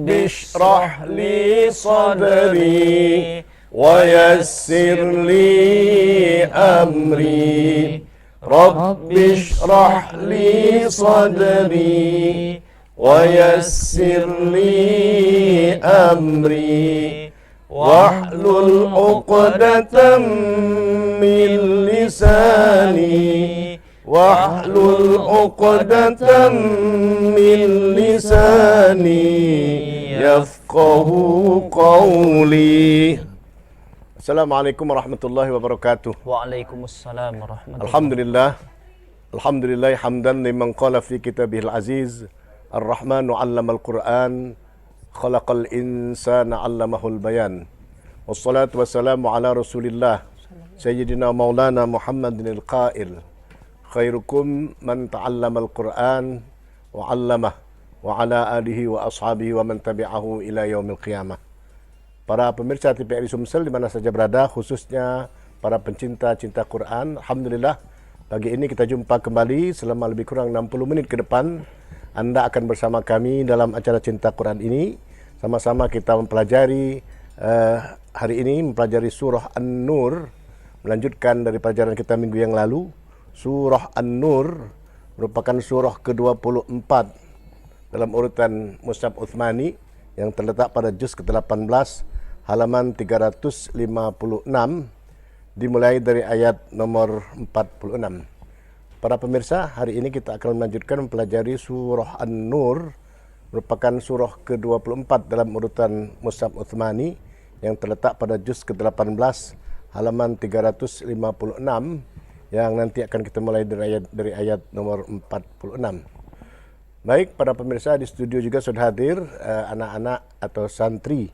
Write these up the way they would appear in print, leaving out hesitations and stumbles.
اشرح لي صدري ويسر لي أمري رب اشرح لي صدري ويسر لي أمري واحلل عقدة من لساني واحلل عقدة من لساني يفقه قولي. Assalamualaikum warahmatullahi wabarakatuh. Waalaikumsalam warahmatullahi wabarakatuh. Alhamdulillah hamdan liman qala fi kitabihil aziz Ar-Rahmanu 'allamal Qur'an khalaqal insana 'allamahul bayan. Wassalatu wassalamu ala Rasulillah Sayyidina Maulana Muhammadin al-Qail khairukum man ta'allamal Qur'an wa 'allamah wa ala alihi wa ashabihi wa man tabi'ahu ila yaumil qiyamah. Para pemirsa TVRI Sumsel di mana saja berada, khususnya para pencinta Quran, alhamdulillah pagi ini kita jumpa kembali selama lebih kurang 60 menit ke depan. Anda akan bersama kami dalam acara Cinta Quran ini. Sama-sama kita mempelajari hari ini mempelajari surah An-Nur, melanjutkan dari pelajaran kita minggu yang lalu. Surah An-Nur merupakan surah ke-24 dalam urutan Mushaf Utsmani yang terletak pada juz ke-18 halaman 356, dimulai dari ayat nomor 46. Para pemirsa, hari ini kita akan melanjutkan mempelajari surah An-Nur, merupakan surah ke-24 dalam urutan Mushaf Utsmani yang terletak pada juz ke-18 halaman 356, yang nanti akan kita mulai dari ayat nomor 46. Baik, para pemirsa, di studio juga sudah hadir anak-anak atau santri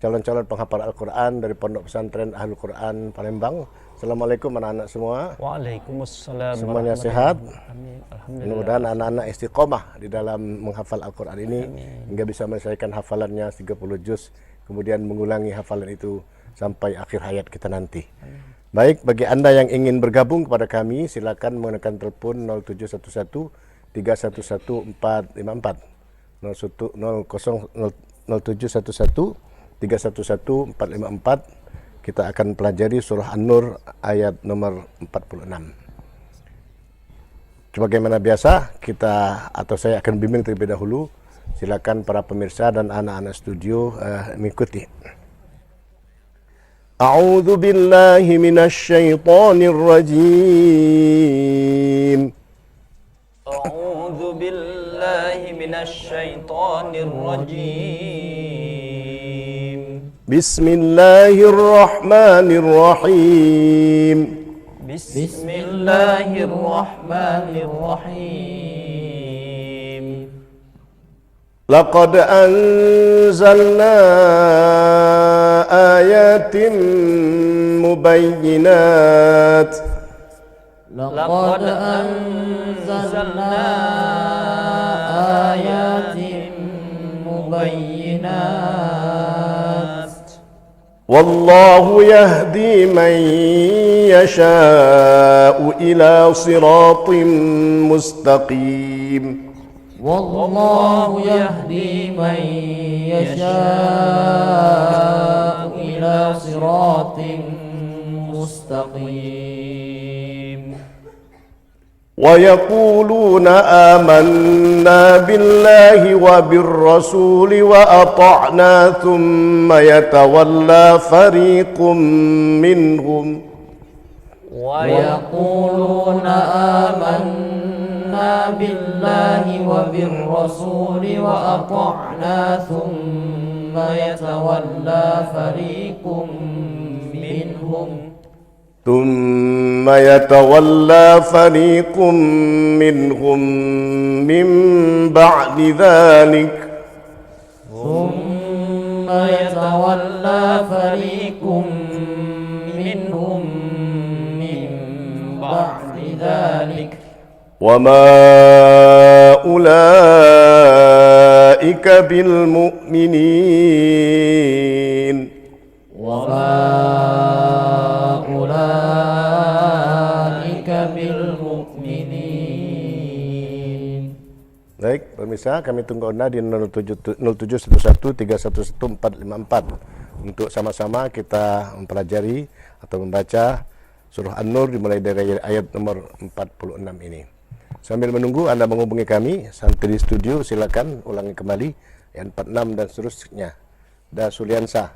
calon-calon penghafal Al-Quran dari Pondok Pesantren Ahlul Quran Palembang. Assalamualaikum anak-anak semua. Waalaikumsalam. Semuanya sehat. Amin. Alhamdulillah. Mudah-mudahan anak-anak istiqomah di dalam menghafal Al-Quran ini. Amin. Hingga bisa menyelesaikan hafalannya 30 juz, kemudian mengulangi hafalan itu sampai akhir hayat kita nanti. Amin. Baik, bagi Anda yang ingin bergabung kepada kami, silakan menggunakan telepon 0711 311 454 0711 311 454. Kita akan pelajari surah An-Nur ayat nomor 46. Sebagaimana biasa, saya akan bimbing terlebih dahulu. Silakan para pemirsa dan anak-anak studio mengikuti. A'udzu billahi minasy syaithanir rajim. A'udzu billahi minasy syaithanir rajim. Bismillahirrahmanirrahim. Bismillahirrahmanirrahim. Laqad anzalna ayatin mubayyinat. Laqad anzalna ayatin mubayyinat. Wallahu yahdi man yasha'u ila siratin mustaqim. Wallahu yahdi man yasha'u ila siratin mustaqim. Wa yaquluna amanna billahi wa birrasuli wa ata'na thumma yatawalla fariqum minhum. Wa yaquluna amanna billahi wa birrasuli wa ata'na thumma yatawalla fariqum minhum. ثم يتولى فريق منهم من بعد ذلك وما أولئك بالمؤمنين Baik, Pemirsa, kami tunggu Anda di 0711311454 untuk sama-sama kita mempelajari atau membaca surah An-Nur dimulai dari ayat nomor 46 ini. Sambil menunggu Anda menghubungi kami, sampai di studio silakan ulangi kembali ayat 46 dan seterusnya. Da Suliansa,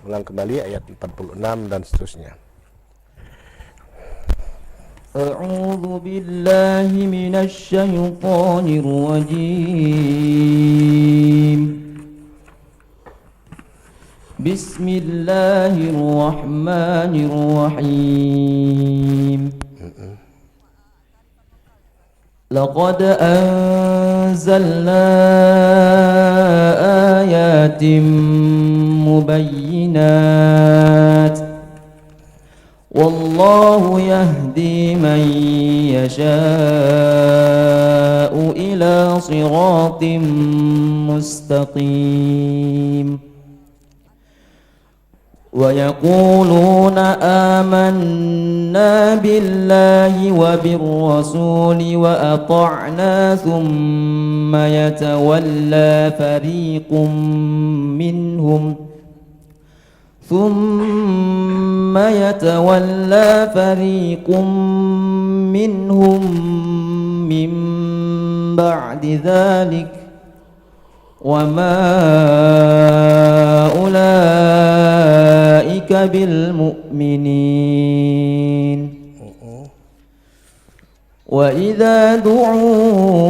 ulang kembali ayat 46 dan seterusnya. أعوذ بالله من الشيطان الرجيم بسم الله الرحمن الرحيم لقد أنزلنا آيات مبينات والله يهدي من يشاء إلى صراط مستقيم ويقولون آمنا بالله وبالرسول وأطعنا ثم يتولى فريق منهم من بعد ذلك وما أولئك بالمؤمنين وإذا دعوا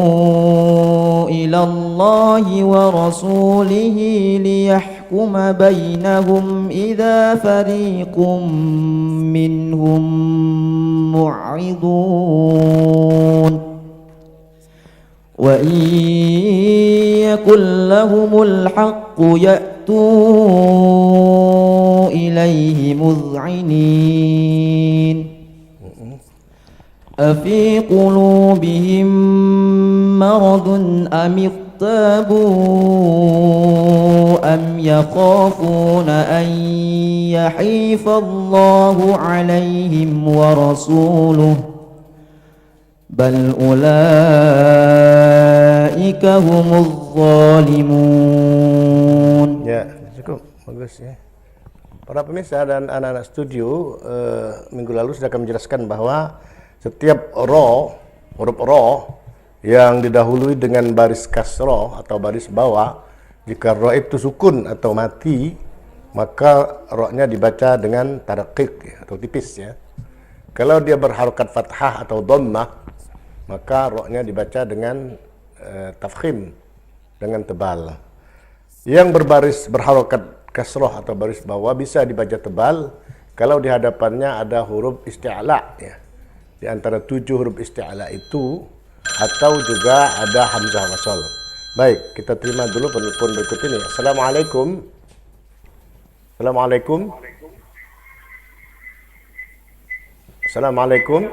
إلى الله ورسوله ليحكم بينهم إذا فريق منهم معرضون وإن يكن لهم الحق يأتوا إليه مذعنين أفي قلوبهم مرض أم ارتابوا أم يخافون أن يحيف الله عليهم ورسوله بل أولئك هم الظالمون. Ya, cukup bagus ya. Para pemirsa dan anak-anak studio, minggu lalu sudah kami menjelaskan bahwa setiap huruf ro yang didahului dengan baris kasroh atau baris bawah, jika ro itu sukun atau mati, maka ro-nya dibaca dengan tarqiq atau tipis ya. Kalau dia berharokat fathah atau dhammah, maka ro-nya dibaca dengan tafkhim, dengan tebal. Yang berharokat kasroh atau baris bawah bisa dibaca tebal kalau di hadapannya ada huruf isti'la ya. Di antara 7 huruf isti'la itu, atau juga ada hamzah wasal. Baik, kita terima dulu penelpon berikut ini. Assalamualaikum. Assalamualaikum. Assalamualaikum.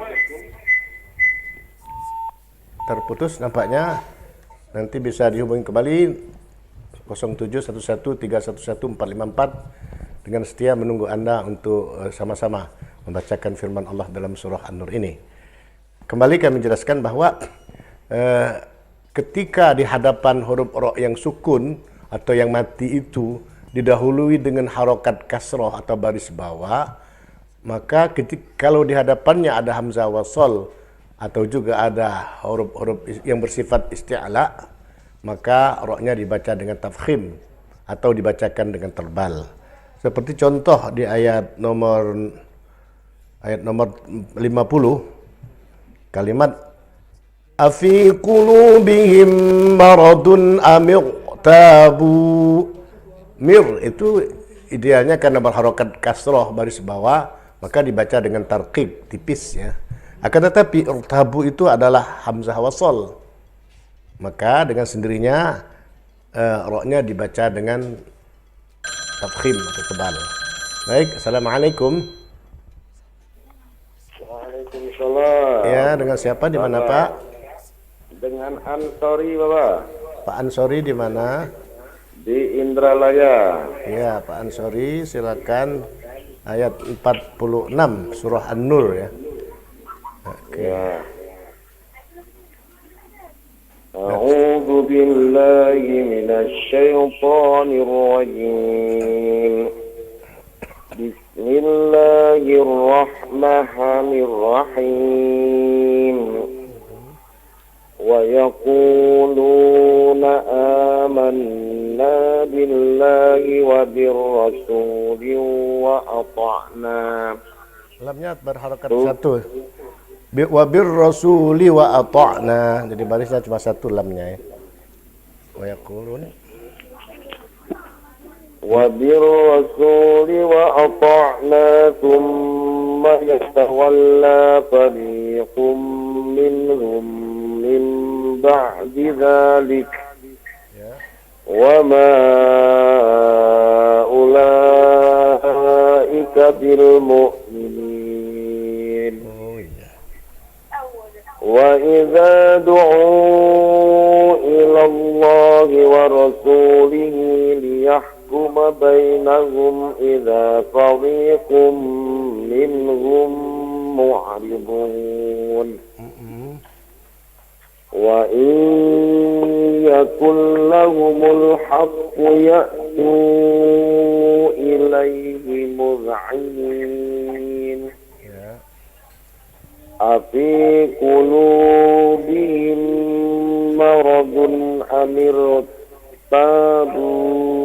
Terputus nampaknya. Nanti bisa dihubungi kembali 0711311454 dengan setia menunggu Anda untuk sama-sama membacakan firman Allah dalam surah An-Nur ini. Kembali kami jelaskan bahwa ketika di hadapan huruf ro yang sukun atau yang mati itu didahului dengan harokat kasroh atau baris bawah, maka kalau di hadapannya ada hamzah wasal atau juga ada huruf-huruf yang bersifat isti'la, maka ro-nya dibaca dengan tafkhim atau dibacakan dengan terbal. Seperti contoh di ayat nomor 50, kalimat afi qulubihim maradun amiqtabu. Mir itu idealnya karena berharokat kasroh baris bawah, maka dibaca dengan tarqiq tipis ya. Akan tetapi irtabu itu adalah hamzah wasal, maka dengan sendirinya ro-nya dibaca dengan tafkhim atau tebal. Baik, assalamualaikum. Waalaikumsalam. Ya, dengan siapa di mana Pak? Dengan Ansori Bapak. Pak Ansori di mana? Di Indralaya. Ya, Pak Ansori silakan ayat 46 surah An-Nur ya. Oke. Ya. A'udzu بالله من الشيطان الرجيم. بسم الله الرحمن الرحيم. ويقولون آمنا بالله وبالرسول وأطعنا. Lamnya berharakat satu. Wa birrasuli wa ata'na. Jadi barisnya cuma satu lamnya ya. Wa yaqulun وبالرسول وأطعنا ثم يتولى فريق منهم من بعد ذلك وما أولئك بالمؤمنين. وإذا دعوا إلى الله ورسوله ليحكم بينهم إذا فريق منهم معرضون. وإن يكن لهم الحق يأتوا إليه مذعنين. أفي قلوبهم مرض أم ارتابوا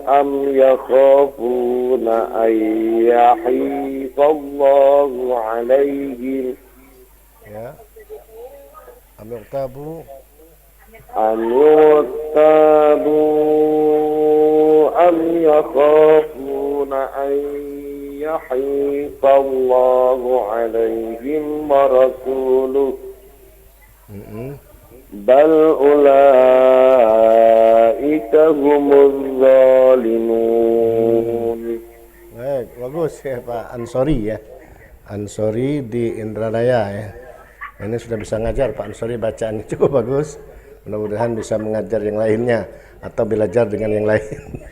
أم يخافون أن يحيف الله عليهم am yartabu أم يرتابوا أم يخافون أن يحيف الله عليهم ورسوله بل أولئك هم الظالمون. Baik, bagus ya Pak Ansori ya. Ansori di Indralaya ya. Ini sudah bisa ngajar Pak Ansori, bacaannya cukup bagus. Mudah-mudahan bisa mengajar yang lainnya atau belajar dengan yang lain.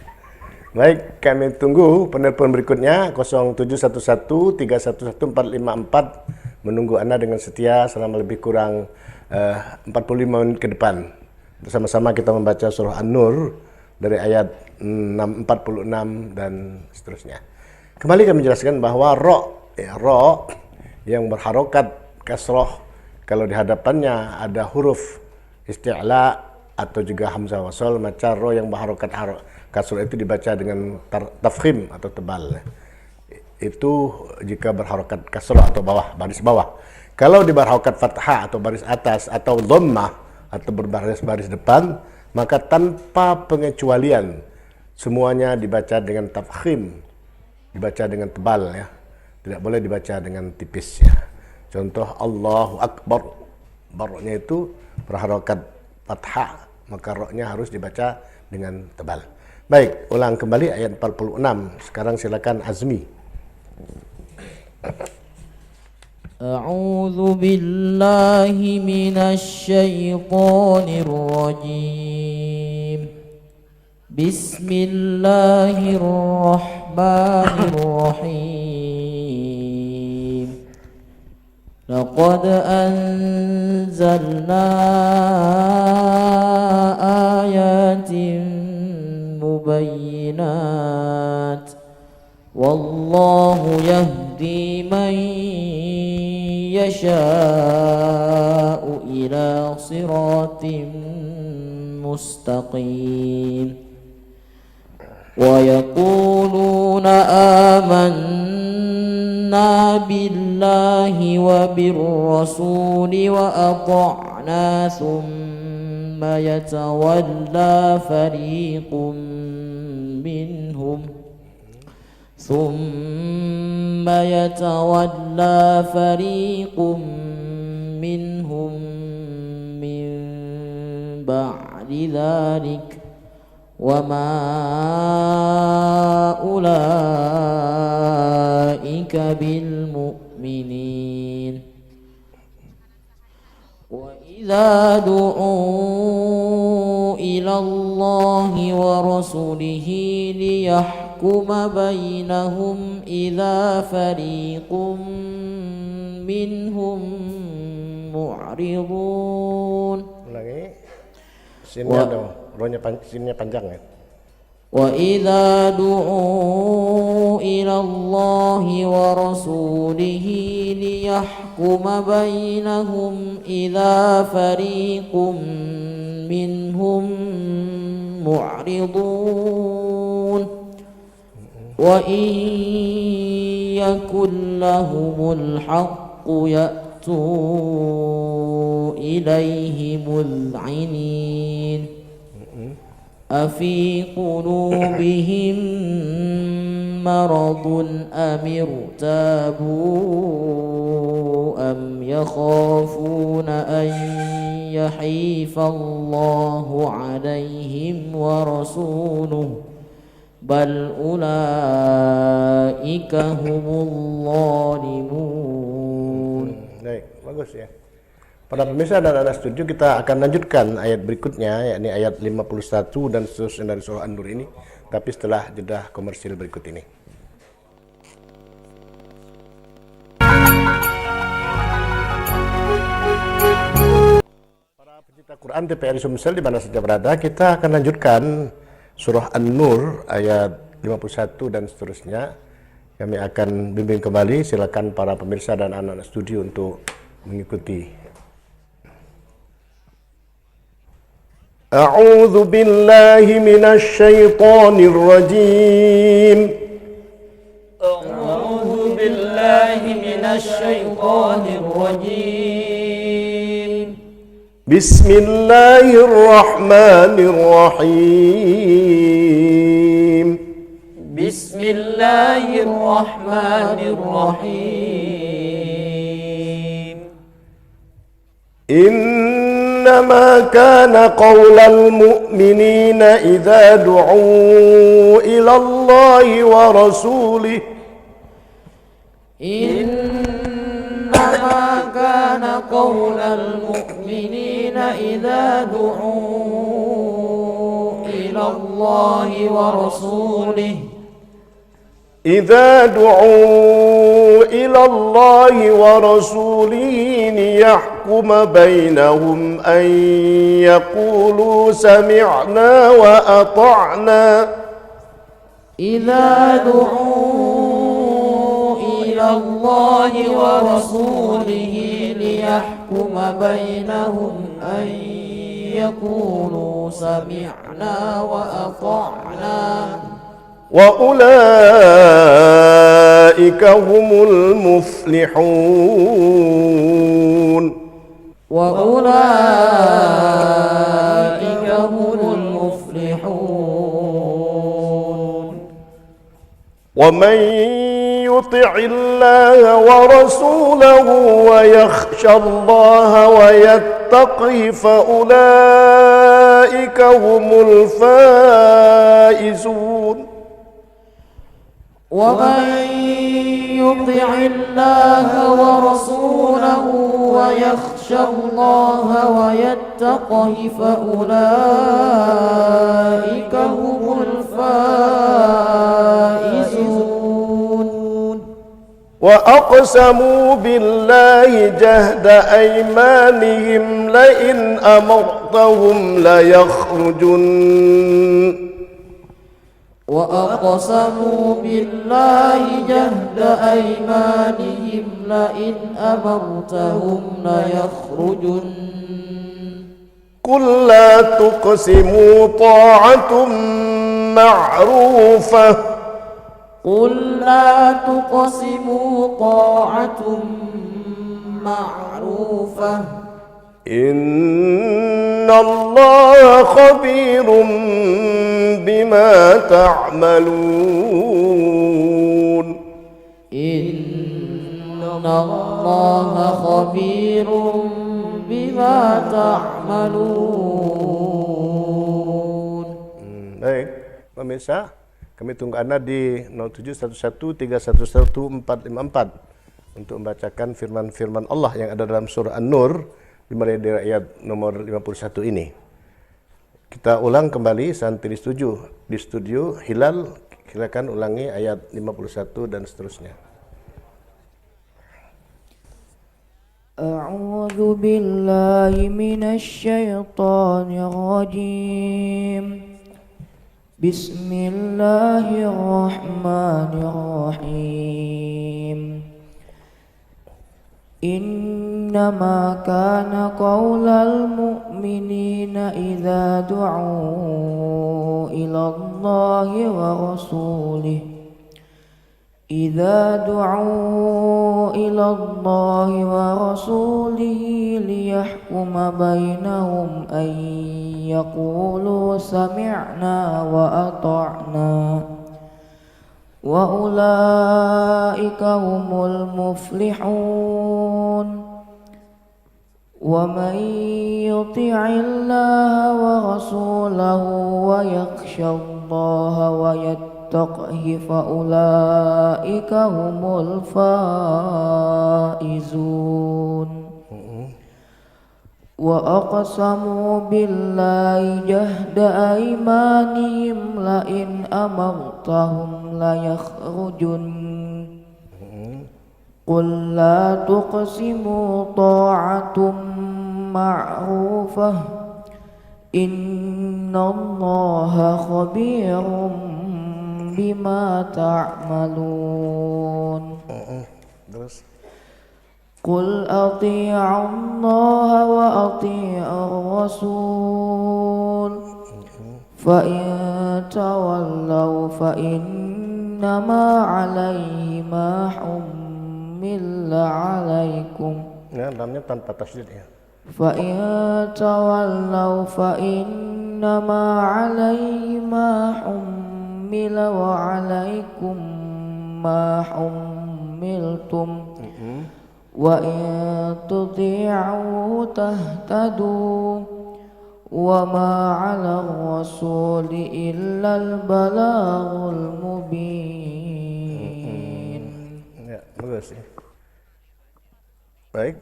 Baik, kami tunggu penelpon berikutnya 0711311454 menunggu Anda dengan setia selama lebih kurang 45 menit ke depan. Bersama-sama kita membaca surah An-Nur dari ayat 46 dan seterusnya. Kembali kami jelaskan bahwa ro yang berharokat kasroh kalau di hadapannya ada huruf isti'la atau juga hamzah wasal, maka ro yang berharokat kasroh itu dibaca dengan tafkhim atau tebal. Itu jika berharokat kasroh atau bawah, baris bawah. Kalau di berharokat fathah atau baris atas atau dhammah atau berbaris-baris depan, maka tanpa pengecualian semuanya dibaca dengan tafkhim, dibaca dengan tebal ya. Tidak boleh dibaca dengan tipis ya. Contoh Allahu Akbar, baroknya itu berharokat fathah, maka roknya harus dibaca dengan tebal. Baik, ulang kembali ayat 46. Sekarang silakan Azmi. A'udzu billahi minasy syaithanir rajim. Bismillahirrahmanirrahim. Laqad anzalna ayatin mubayyinat wallahu yahdi man yasha'u ila siratin mustaqim. Wa yaquluna amanna billahi wa birrasuli wa ata'na thumma yatawalla fariqum minhum min ba'di dhalik wa ma ulaika bil mu'minin. Wa idza du'u ila Allahi wa rasulihi liyahkuma bainahum idza fariqum minhum mu'ridun. Ulangi. Sinnya ada, sinnya panjang ya. وإذا دعوا إلى الله ورسوله ليحكم بينهم إذا فريق منهم معرضون وإن يكن لهم الحق يأتوا إليه مذعنين أفي قلوبهم مرض أم ارتابوا أم يخافون أن يحيف الله عليهم ورسوله بل أولئك هم الظالمون. Baik, bagus ya. Pada pemirsa dan anak studio, kita akan lanjutkan ayat berikutnya, yakni ayat 51 dan seterusnya dari surah An-Nur ini, tapi setelah jeda komersil berikut ini. Para pencinta Quran TPRI Sumsel di mana saja berada, kita akan lanjutkan surah An-Nur ayat 51 dan seterusnya. Kami akan bimbing kembali, silakan para pemirsa dan anak-anak studio untuk mengikuti. أعوذ بالله من الشيطان الرجيم أعوذ بالله من الشيطان الرجيم بسم الله الرحمن الرحيم بسم الله الرحمن الرحيم إنما كان قول المؤمنين إذا دعوا إلى الله ورسوله إنما كان قول المؤمنين إذا دعوا إلى الله ورسوله إذا دعوا إلى الله ورسوله ليحكم بينهم أن يقولوا سمعنا وأطعنا إذا دعوا إلى الله ورسوله ليحكم بينهم أن يقولوا سمعنا وأطعنا وأولئك هم المفلحون وأولئك هم المفلحون ومن يطع الله ورسوله ويخشى الله ويتقه فأولئك هم الفائزون ومن يطع الله ورسوله ويخشى الله ويتقه فأولئك هم الفائزون وأقسموا بالله جهد أيمانهم لئن أمرتهم ليخرجن وأقسموا بالله جهد أيمانهم لئن أمرتهم ليخرجن قل لا تقسموا طاعة معروفة قل لا تقسموا طاعة معروفة إن الله خبير بما تعملون إن الله خبير بما تعملون. Baik, pemirsa, kami tunggu Anda di 0711311454 untuk membacakan firman-firman Allah yang ada dalam surah An-Nur dimulai dari ayat nomor 51 ini. Kita ulang kembali santri di studio Hilal, silakan ulangi ayat 51 dan seterusnya. أعوذ أعوذ بالله من الشيطان الرجيم بسم الله الرحمن الرحيم إنما كان قول المؤمنين إذا دعوا إلى الله ورسوله ليحكم بينهم أن يقولوا سمعنا وأطعنا وأولئك هم المفلحون ومن يطع الله ورسوله ويخشى الله ويتقه فأولئك هم الفائزون وأقسموا بالله جهد أيمانهم لئن أمرتهم ليخرجن قل لا تقسموا طاعة معروفة إن الله خبير بما تعملون قل أطيعوا الله وأطيعوا الرسول فإن تولوا فإنما عليه ما حمل عليكم namanya tanpa tasydid ya. فإن تولوا فإنما عليه ما حمل وعليكم ما حملتم وإن تطيعوا تهتدوا وما على الرسول إلا البلاغ المبين. Ya, bagus ya. Baik,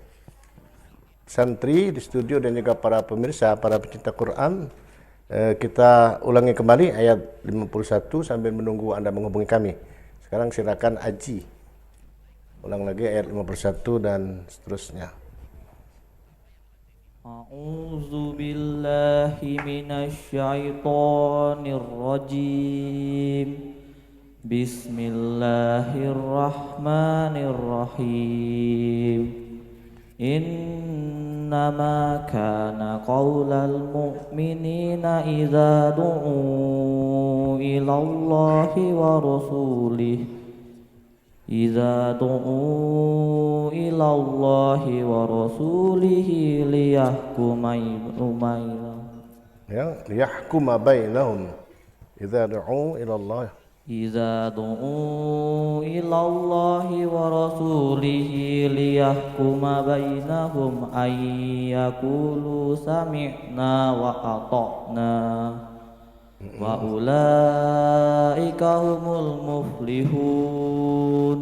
santri di studio dan juga para pemirsa, para pecinta Quran, kita ulangi kembali ayat 51 sambil menunggu Anda menghubungi kami. Sekarang silakan Aji. Ulang lagi ayat 51 dan seterusnya. A'udzu billahi minasy syaithanir rajim. Bismillahirrahmanirrahim. Innama kana qaulal mu'minina idza du'u ila Allahi wa rasulihi إذا دعوا إلى الله ورسوله ليحكم بينهم إذا دعوا إلى الله ورسوله ليحكم بينهم أن يقولوا سمعنا وأطعنا وأولئك هم المفلحون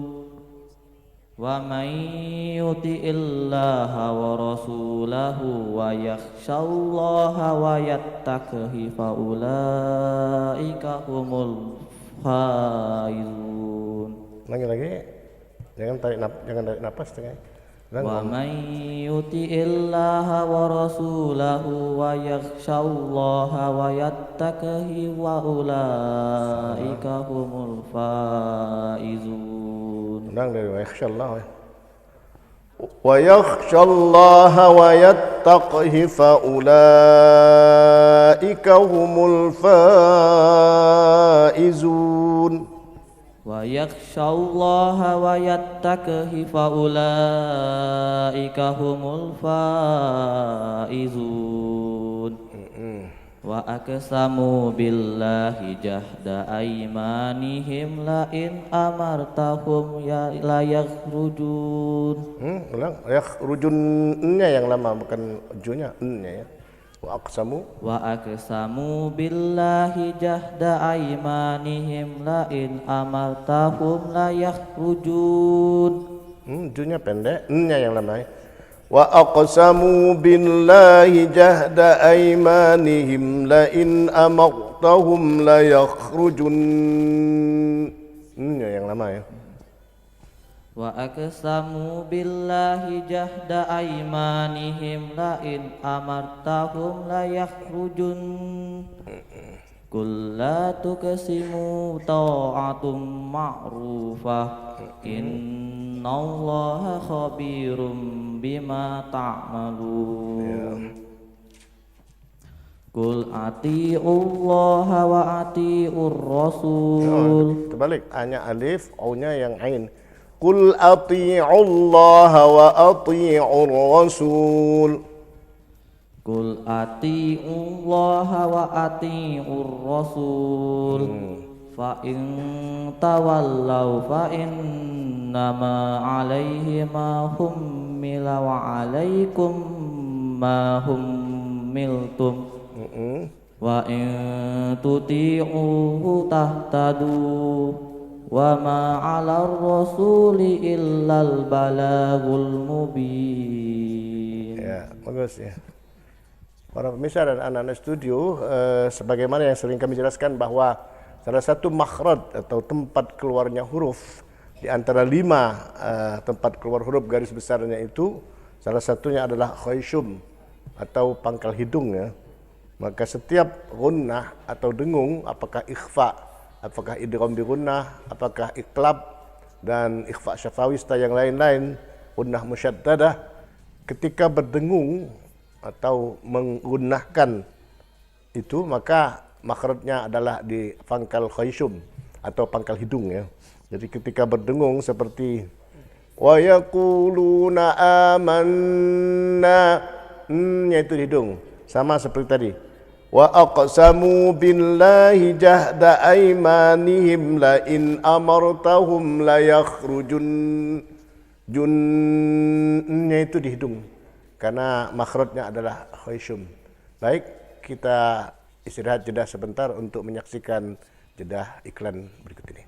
ومن يطع الله ورسوله ويخشى الله ويتقه فأولئك هم الفائزون. Lagi, jangan tarik nafas tengah. ومن يطع الله ورسوله ويخشى الله ويتقه وأولئك هم الفائزون. ويخشى الله ويتقه فأولئك هم الفائزون. ويخشى الله ويتقه فأولئك هم الفائزون. وأقسموا بالله جهد أيمانهم لئن أمرتهم لا يخرجون. Yakhrujunnya yang lama, bukan junya, ya. وأقسموا بالله جهد أيمانهم لئن أمرتهم لا يخرجون. Junya pendek, nya yang lama. Wa aqsamu billahi jahda aymanihim la in amartahum la yakhrujun. Yang lama ya. Wa aqsamu billahi jahda aymanihim la in amartahum la yakhrujun. Qul la tuqsimu ta'atum ma'rufah innallaha khabirum bima ta'malun. Qul ati'ullaha wa ati'ur rasul. Terbalik, A-nya alif, O-nya yang ain. Qul ati'ullaha wa ati'ur rasul. Qul ati'ullaha wa ati'ur rasul. Fa in tawallaw fa innama alaihi ma hummila wa alaikum ma hummiltum. Wa in tuti'uhu tahtadu wa ma 'alar rasuli illal balagul mubin. Ya, bagus ya. Para pemirsa dan anak-anak studio, sebagaimana yang sering kami jelaskan bahwa salah satu makhraj atau tempat keluarnya huruf di antara 5 tempat keluar huruf garis besarnya itu, salah satunya adalah khayshum atau pangkal hidung ya. Maka setiap gunnah atau dengung, apakah ikhfa, apakah idgham bi gunnah, apakah iqlab dan ikhfa syafawi serta yang lain-lain, gunnah musyaddadah, ketika berdengung atau menggunnahkan itu, maka makhrajnya adalah di pangkal khayshum atau pangkal hidung ya. Jadi ketika berdengung seperti wa yaquluna amanna, yaitu di hidung, sama seperti tadi. Wa aqsamu billahi jahda aymanihim la in amartahum la yakhrujun. Junnya itu di hidung karena makhrajnya adalah khayshum. Baik, kita istirahat jeda sebentar untuk menyaksikan jeda iklan berikut ini.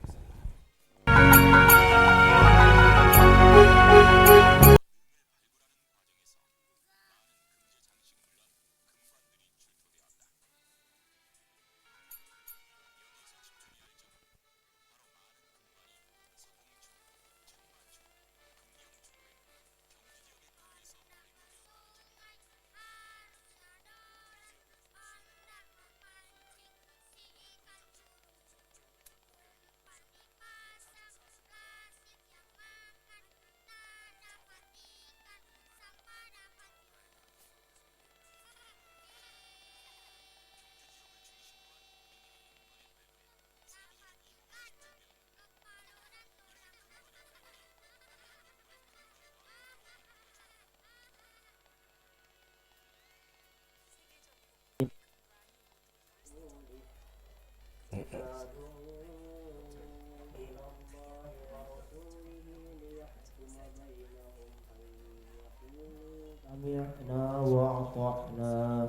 Sami'na wa ata'na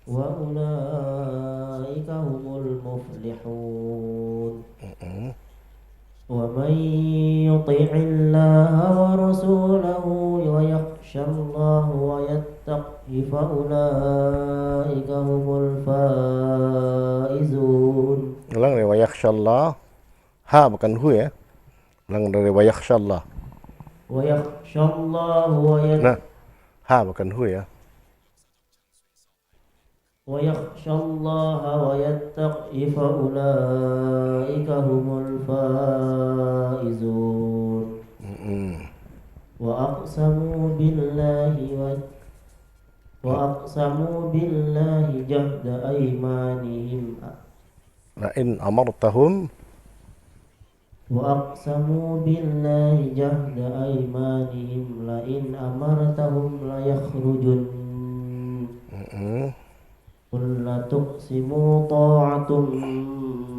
wa ulaika humul muflihun. Wa man yuti'illaha wa rasulahu wa yakhshallaha wa yattaqi fa ulaika humul faizun. Ulang dari wa yakhshallah, ha bukan hu ya. Ulang dari wa yakhshallah. Wa yakhshallaha wa Nah, ha bukan hu ya. wa yakhshallaha wa yattaqi fa ulaika humul faizun. Wa aqsamu billahi jahda aymanihim. La in amartahum, Wa aqsamu billahi jahda aymanihim la in amartahum la yakhrujun. Qul la tuqsimu ta'atum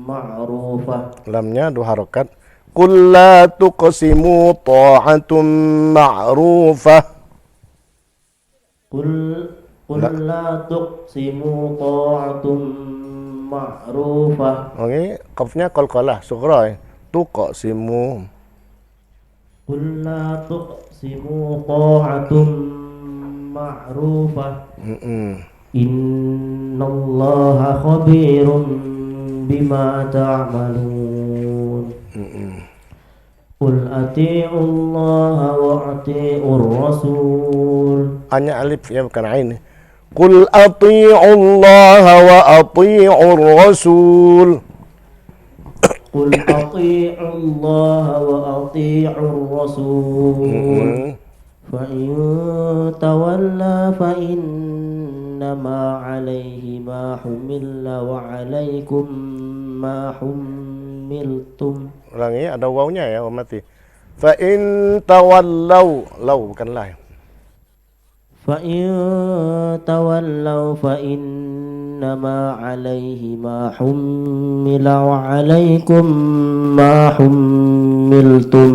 ma'rufah. lamnya 2 harakat. Qul la tuqsimu ta'atum ma'rufah. Qul la tuqsimu ta'atum ma'rufah. Okey, qafnya qalqalah sughra. Tuqsimu. Qul la tuqsimu ta'atum ma'rufah. Innallaha khabirum bima ta'malun. قل أطيعوا الله وأطيعوا الرسول. Hanya alif ya, bukan ain. Qul ati'u Allah wa ati'u Rasul. قل أطيعوا الله وأطيعوا الرسول فإن تولى فإنما عليه ما حمل وعليكم ما حملتم. Ulangi, ada wawnya ya, mati. Fa in tawallau, law bukan la. فإن تولوا فإنما عليه ما حمل وعليكم ما حملتم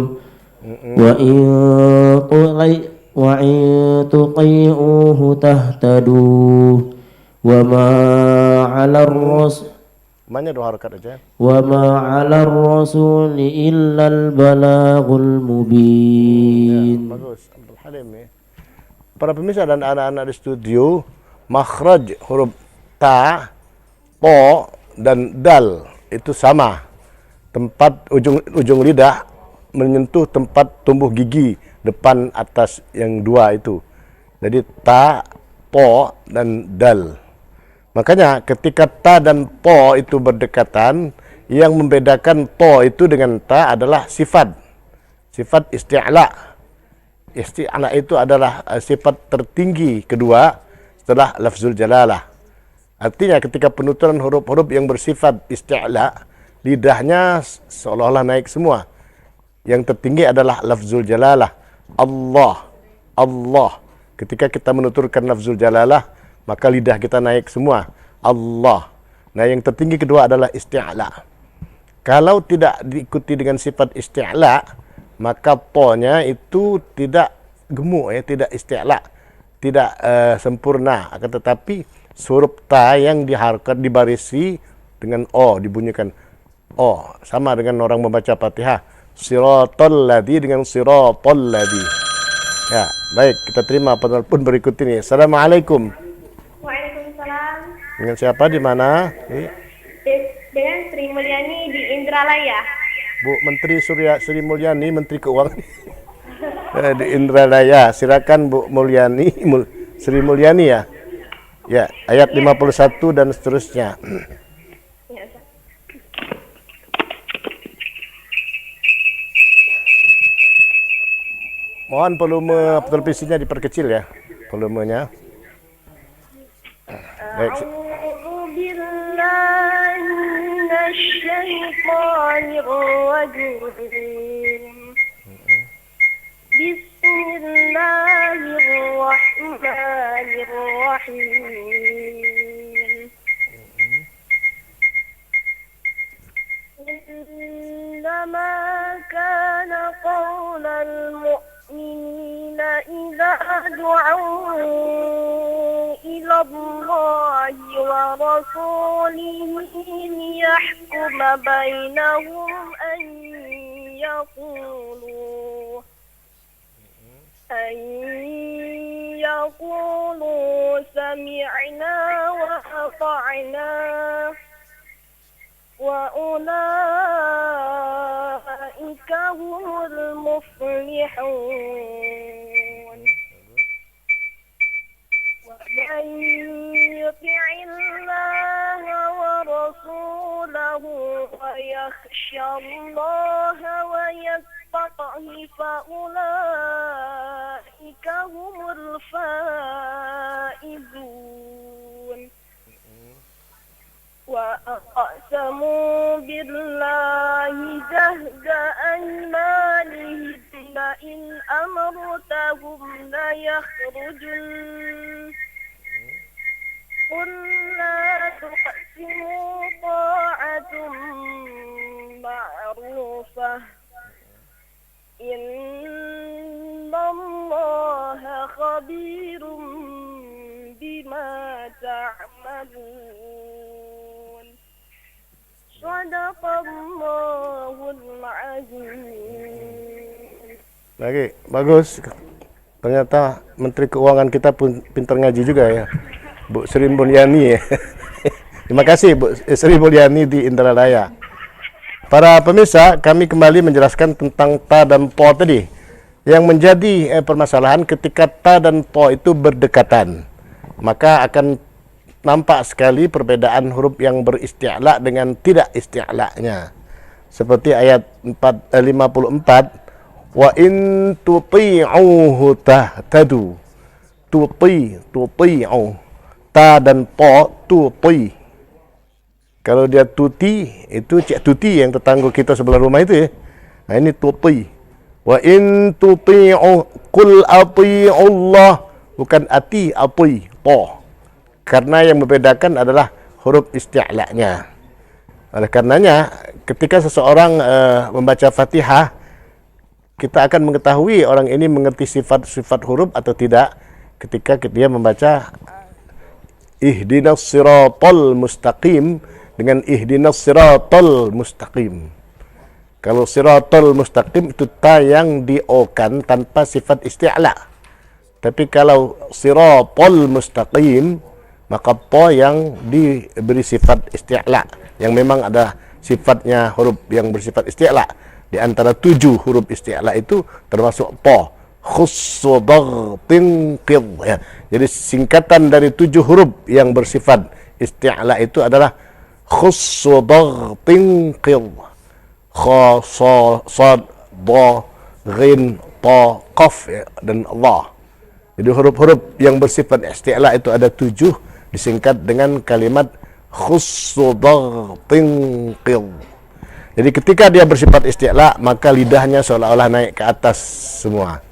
وإن تطيعوه تهتدوا وما على الرسول Mana dua harakat aja. وما على الرسول إلا البلاغ المبين. Bagus, Abdul Halim ya. Para pemirsa dan anak-anak di studio, makhraj huruf ta, po, dan dal itu sama. Tempat ujung lidah menyentuh tempat tumbuh gigi depan atas yang dua itu. Jadi ta, po, dan dal. Makanya ketika ta dan po itu berdekatan, yang membedakan po itu dengan ta adalah sifat. Sifat isti'la. Isti'la itu adalah sifat tertinggi kedua setelah lafzul jalalah. Artinya ketika penuturan huruf-huruf yang bersifat isti'la, lidahnya seolah-olah naik semua. Yang tertinggi adalah lafzul jalalah. Allah, Allah. Ketika kita menuturkan lafzul jalalah, maka lidah kita naik semua. Allah. Nah, yang tertinggi kedua adalah isti'la. Kalau tidak diikuti dengan sifat isti'la, maka po-nya itu tidak gemuk ya, tidak isti'la, tidak sempurna. Akan tetapi huruf ta yang diharkat dibarisi dengan o, dibunyikan o, sama dengan orang membaca Fatihah. Siratal ladzi dengan siratal ladzi. Ya, baik, kita terima penelpon berikut ini. Assalamualaikum. Waalaikumsalam. Dengan siapa, di mana? Dengan Sri Mulyani di Indralaya. Bu Menteri Sri Mulyani, Menteri Keuangan di Indralaya. Silakan Bu Mulyani, Sri Mulyani ya. Ya, ayat 51 dan seterusnya. Ya, Ustaz. Mohon volume televisinya diperkecil ya, volumenya. Baik. A'udzu billahi minasyaitonir rajim. Bismillahirrahmanirrahim. Innama kana qaulal mu'minina idza du'u ila Allahi wa rasulihi liyahkuma bainahum an yaqulu sami'na wa ata'na wa ulaika humul muflihun. Wa man yuti'illaha wa rasulahu wa yakhsha Allaha wa yattaqihi fa ulaika humul faizun. Wa aqsamu billahi jahda aymanihim la in amartahum la yakhrujun. Qul la tuqsimu ta'atum ma'rufah. Innallaha khabirum bima ta'malun. Shadaqallahul azim. Lagi, bagus. Ternyata Menteri Keuangan kita pun pintar ngaji juga ya, Bu Sri Mulyani ya. Terima kasih Bu Sri Mulyani di Indralaya. Para pemirsa, kami kembali menjelaskan tentang ta dan po tadi. Yang menjadi permasalahan ketika ta dan po itu berdekatan, maka akan nampak sekali perbedaan huruf yang beristi'la dengan tidak isti'la'nya. Seperti ayat 54, wa in tuti'uhu tahtadu. Tuti'u. Ta dan po, tuti. Kalau dia tuti, itu Cik Tuti yang tetangga kita sebelah rumah itu ya. Nah, ini tuti. Wa in tuti'u qul ati'ullah, bukan ati, to. Karena yang membedakan adalah huruf isti'la'nya. Oleh karenanya, ketika seseorang membaca Fatihah, kita akan mengetahui orang ini mengerti sifat-sifat huruf atau tidak ketika dia membaca ihdinas siratal mustaqim dengan ihdinas siratal mustaqim. Kalau siratal mustaqim itu ta yang diokan tanpa sifat isti'la. Tapi kalau siratal mustaqim, maka po yang diberi sifat isti'la, yang memang ada sifatnya huruf yang bersifat isti'la. Di antara 7 huruf isti'la itu termasuk po. Khussu dhaghtin qid. Ya. Jadi singkatan dari 7 huruf yang bersifat isti'la itu adalah khussu dhaghtin qid. Kha, sad, dha, ghin, ta, qaf ya, dan Allah. Jadi huruf-huruf yang bersifat isti'la itu ada 7, disingkat dengan kalimat khussu dhaghtin qid. Jadi ketika dia bersifat isti'la, maka lidahnya seolah-olah naik ke atas semua.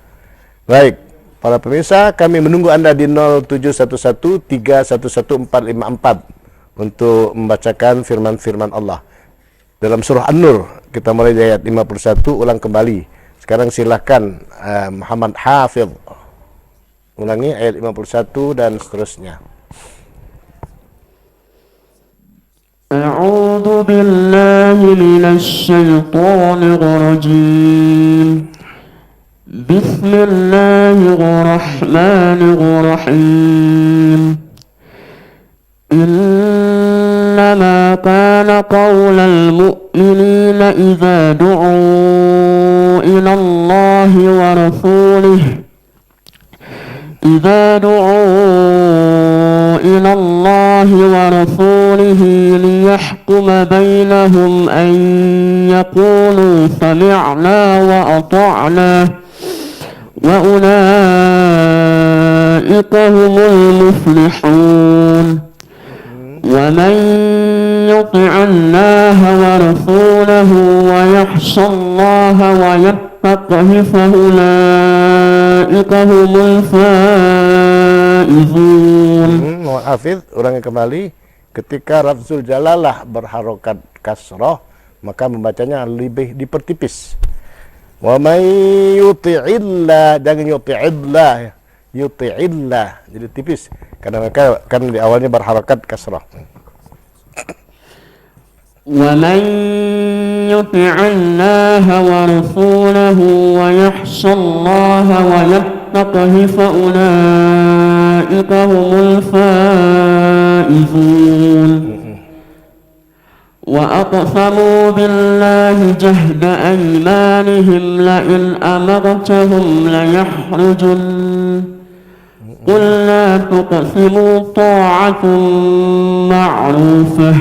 Baik, para pemirsa, kami menunggu Anda di 0711311454 untuk membacakan firman-firman Allah. Dalam surah An-Nur, kita mulai dari ayat 51, ulang kembali. Sekarang silakan Muhammad Hafidh ulangi ayat 51 dan seterusnya. A'udzu billahi minasy syaithanir rajim. Bismillahirrahmanirrahim. إنما كان قول المؤمنين إذا دعوا إلى الله ورسوله ليحكم بينهم أن يقولوا سمعنا وأطعنا وأولئك هم المفلحون ومن يطع الله ورسوله ويخش الله ويتقه فأولئك هم الفائزون. Hafidh, ulangi kembali. Ketika lafzul jalalah berharokat kasrah, maka membacanya lebih dipertipis. Wa may yuti'illah, jangan yuti'illah ya. Yuti'illah, jadi tipis karena mereka kan di awalnya berharakat kasrah. Wa man yuti'illaha wa rasulahu wa yakhshallaha wa yattaqihi fa ulaika humul faizun. وأقسموا بالله جهد أيمانهم لئن أمرتهم ليخرجن قل لا تقسموا طاعة معروفة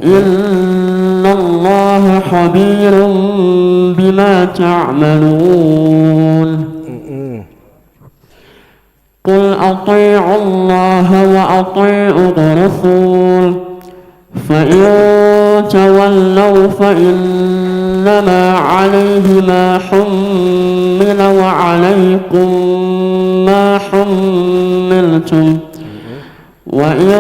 إن الله خبير بما تعملون قل أطيعوا الله وأطيعوا الرسول فإن تولوا فإنما عليه ما حمل وعليكم ما حملتم وإن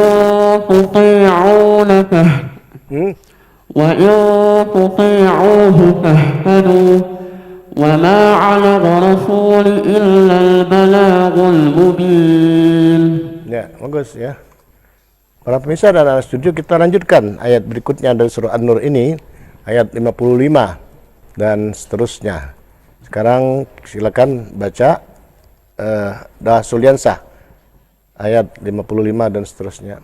تطيعوه تهتدوا وما على الرسول إلا البلاغ المبين. Ya, bagus ya. Para pemirsa dan anak studio, kita lanjutkan ayat berikutnya dari surah An-Nur ini, ayat 55 dan seterusnya. Sekarang silakan baca Dah Suliansah ayat 55 dan seterusnya.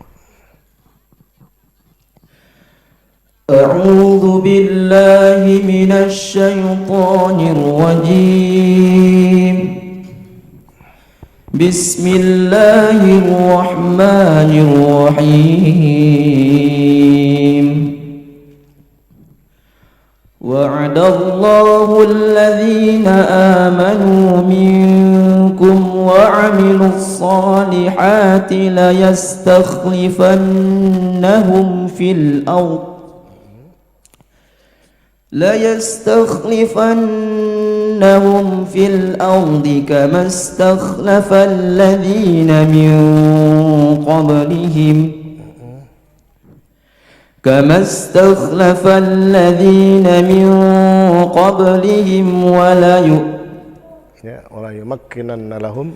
أعوذ بالله من الشيطان الرجيم بسم الله الرحمن الرحيم وعد الله الذين آمنوا منكم وعملوا الصالحات ليستخلفنهم في الأرض كما استخلف الذين من قبلهم ولا يمكنن لهم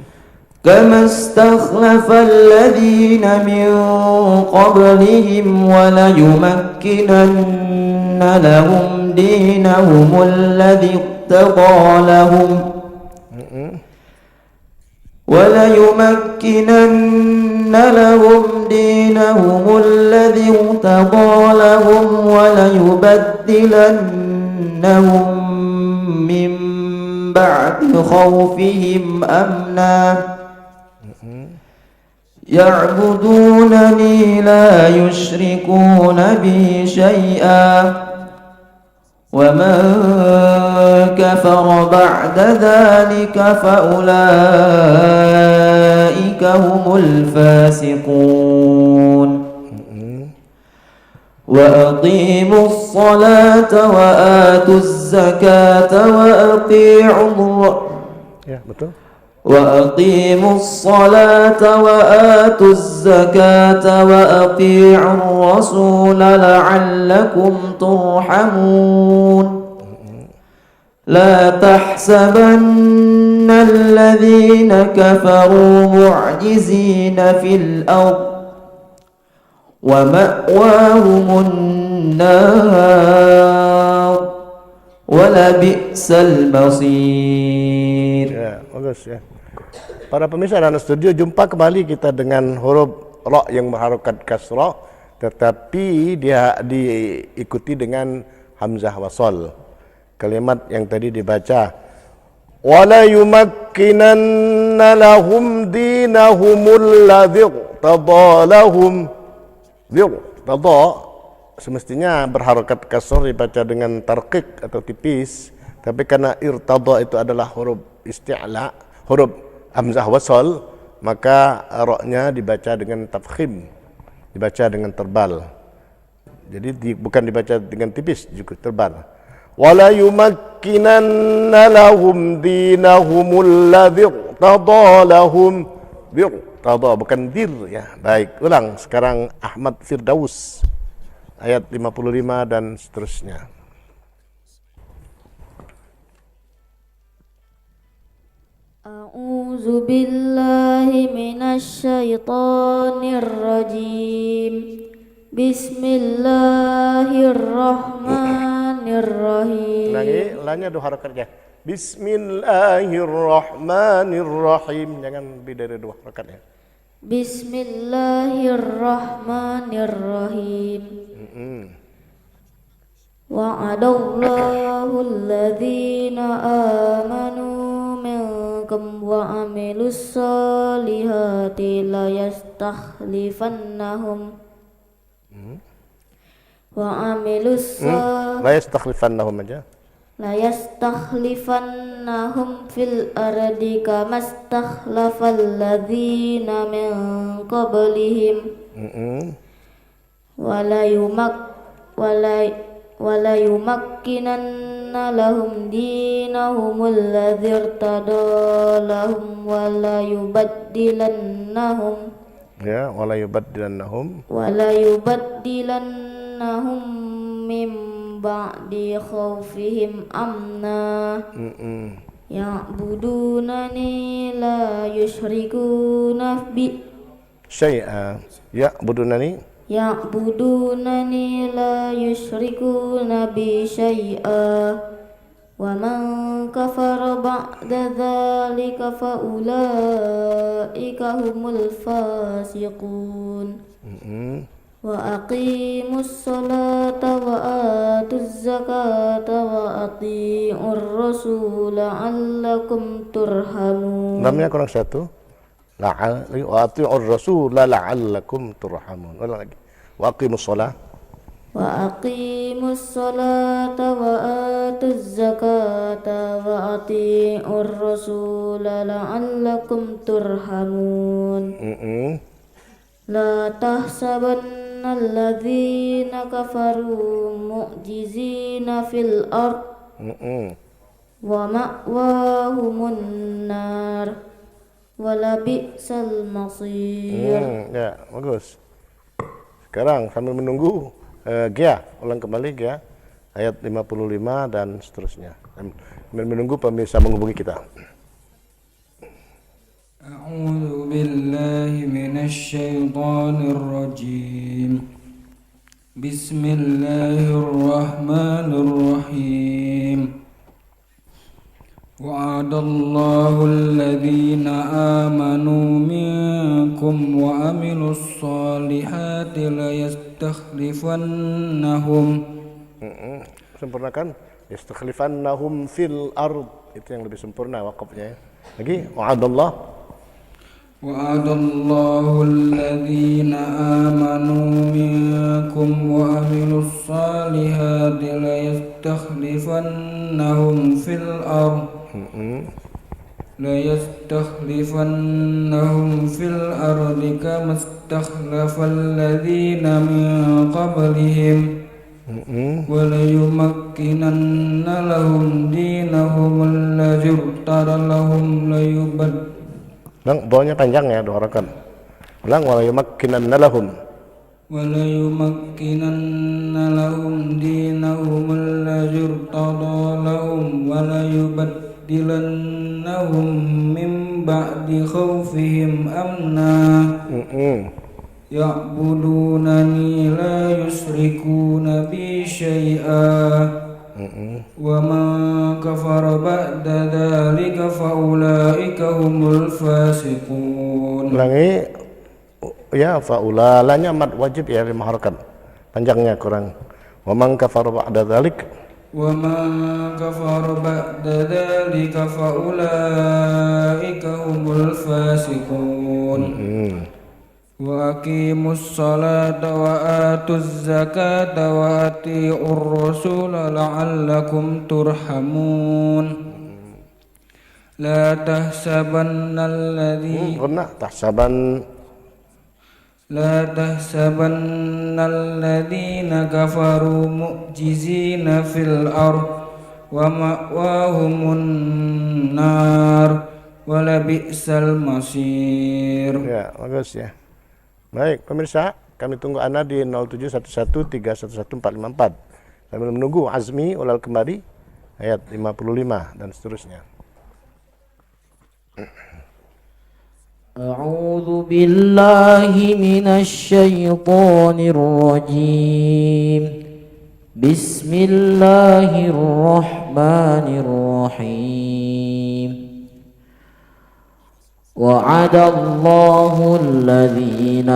وليمكنن لهم دينهم الذي ارتضى لهم وليبدلنهم من بعد خوفهم أمنا يعبدونني لا يشركون بي شيئا ومن كفر بعد ذلك فأولئك هم الفاسقون وأقيموا الصلاة وآتوا الزكاة وأطيعوا الرسول لعلكم ترحمون لا تحسبن الذين كفروا معجزين في الأرض ومأواهم النار ولبئس المصير. Ya, bagus ya. Para pemirsa dan studio, jumpa kembali kita dengan huruf ra yang berharokat kasrah, tetapi dia diikuti dengan hamzah wasal. Kalimat yang tadi dibaca, wala yumakkinanna lahum dinahumul ladzi tadalahum. Tada semestinya berharokat kasrah dibaca dengan tarqiq atau tipis, tapi karena irtada itu adalah huruf isti'la, huruf hamzah wasal, maka ra-nya dibaca dengan tafkhim, dibaca dengan tebal. Jadi bukan dibaca dengan tipis, juga tebal. Wala yumakkinanna lahum dinahumul ladzi tadalahum. Tada bukan dir ya. Baik, ulang sekarang Ahmad Firdaus ayat 55 dan seterusnya. A'udzu billahi minasy syaithanir rajim. Bismillahirrahmanirrahim. Ulangi dua harakatnya. Bismillahirrahmanirrahim. Jangan lebih dari dua harakatnya. Bismillahirrahmanirrahim. Wa'adallahu alladhina amanu minkum wa amilus solihati la yastakhlifannahum la yastakhlifannahum fil ardi kama stakhlafal ladzina min qablihim wala yumakkinanna lahum dinahumul ladzi irtada lahum wala yubaddilannahum min ba'di khawfihim amna ya'budunani la yushrikuna bi syai'a ya'budunani la yushrikuna bi syai'a wa man kafara ba'da dzalika fa ulaika humul fasiqun وأقيموا الصلاة وآتوا الزكاة وأطيعوا الرسول لعلكم ترحمون. Namanya kurang satu. Wa ati'ur rasul la'allakum turhamun. Ulang lagi. Wa aqimus shalah. وأقيموا الصلاة وآتوا الزكاة وأطيعوا الرسول لعلكم ترحمون. لا تحسبن الذين كفروا معجزين في الأرض ومأواهم النار ولبئس المصير. Ya, bagus. Sekarang sambil menunggu Gia, ulang kembali Gia, ayat 55 dan seterusnya. Sambil menunggu pemirsa menghubungi kita. A'udzu billahi minasy syaithanir rajim. Bismillahirrahmanirrahim. Wa'adallahu alladhina amanu minkum wa amilus solihati la yastakhlifannahum. Sempurnakan. Yastakhlifannahum fil ard. Itu yang lebih sempurna wakafnya. Lagi. Wa'adallahu alladhina amanu minkum wa amilus solihati la yastakhlifannahum fil ard. لا يستخلفنهم في الأرض كما استخلف الذين من قبلهم وليمكنن لهم دينهم الذي ارتضى لهم bawahnya panjang ya, doakan. Ulang walayumakkinanna lahum. وليمكنن لهم دينهم الذي ارتضى لهم وليبدلنهم من بعد خوفهم أمنا يعبدونني لا يشركون بي شيئا ومن كفر بعد ذلك فأولئك هم الفاسقون. Ulangi. Ya, fa'ulalanya mad wajib ya, 5 harakat. Panjangnya kurang. Wa man kafara ba'da dzalik. Wa man kafara ba'da dzalika fa ulaika humul fasiqun. Wa aqimus salata wa atuz zakata wa ati'ur rasula la'allakum turhamun. La tahsabanna alladhi لا تحسبن الذين كفروا معجزين في الأرض ومأواهم النار ولبئس المصير. Ya, bagus ya. Baik, pemirsa, kami tunggu Anda di 0711311454 sambil menunggu Azmi ulal kembali ayat 55 dan seterusnya. أعوذ بالله من الشيطان الرجيم. بسم الله الرحمن الرحيم. وعد الله الذين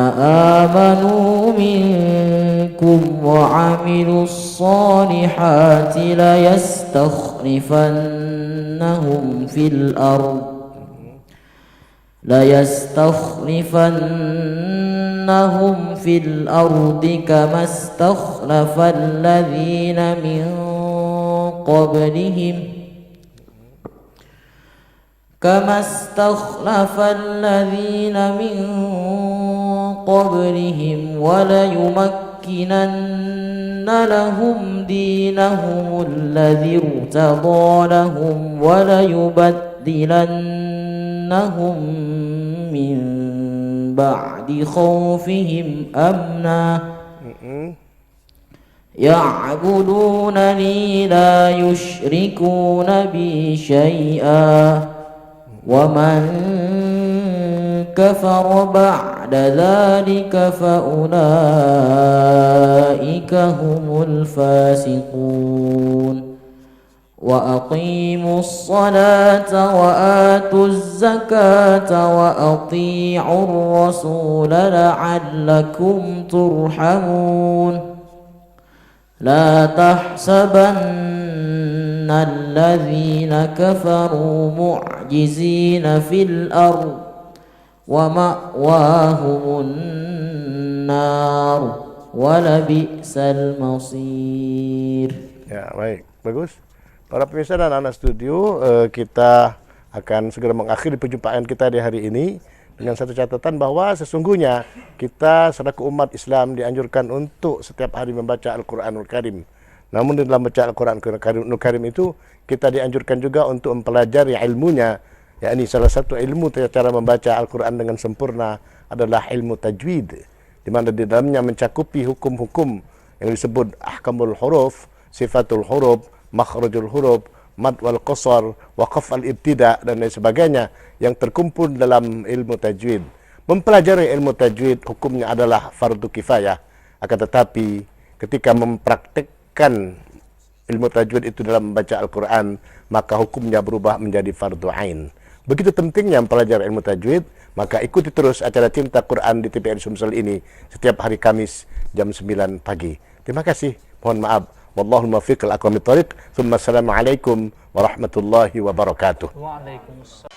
آمنوا منكم وعملوا الصالحات ليستخلفنهم في الأرض كما استخلف الذين من قبلهم وليمكنن لهم دينهم الذي ارتضى لهم وليبدلنهم من بعد خوفهم أمنا يعبدونني لا يشركون بي شيئا ومن كفر بعد ذلك فأولئك هم الفاسقون وأقيموا الصلاة وآتوا الزكاة وأطيعوا الرسول لعلكم ترحمون لا تحسبن الذين كفروا معجزين في الأرض ومأواهم النار ولبئس المصير. Ya, baik. Bagus. Para pemirsa dan anak studio, kita akan segera mengakhiri perjumpaan kita di hari ini dengan satu catatan bahwa sesungguhnya kita selaku umat Islam dianjurkan untuk setiap hari membaca Al-Quranul Karim. Namun di dalam baca Al-Quranul Karim itu kita dianjurkan juga untuk mempelajari ilmunya, yakni salah satu ilmu cara membaca Al-Quran dengan sempurna adalah ilmu tajwid, di mana di dalamnya mencakupi hukum-hukum yang disebut ahkamul huruf, sifatul huruf, makhrajul huruf, mad wal qasar, waqaf al ibtida dan lain sebagainya yang terkumpul dalam ilmu tajwid. Mempelajari ilmu tajwid hukumnya adalah fardu kifayah, akan tetapi ketika mempraktikkan ilmu tajwid itu dalam membaca Al-Quran, maka hukumnya berubah menjadi fardu ain. Begitu pentingnya mempelajari ilmu tajwid, maka ikuti terus acara Cinta Quran di TVRI Sumsel ini setiap hari Kamis jam 9 pagi. Terima kasih. Mohon maaf. Wallahul muwaffiq ila aqwamit thoriq. Assalamualaikum warahmatullahi wabarakatuh. Waalaikumsalam.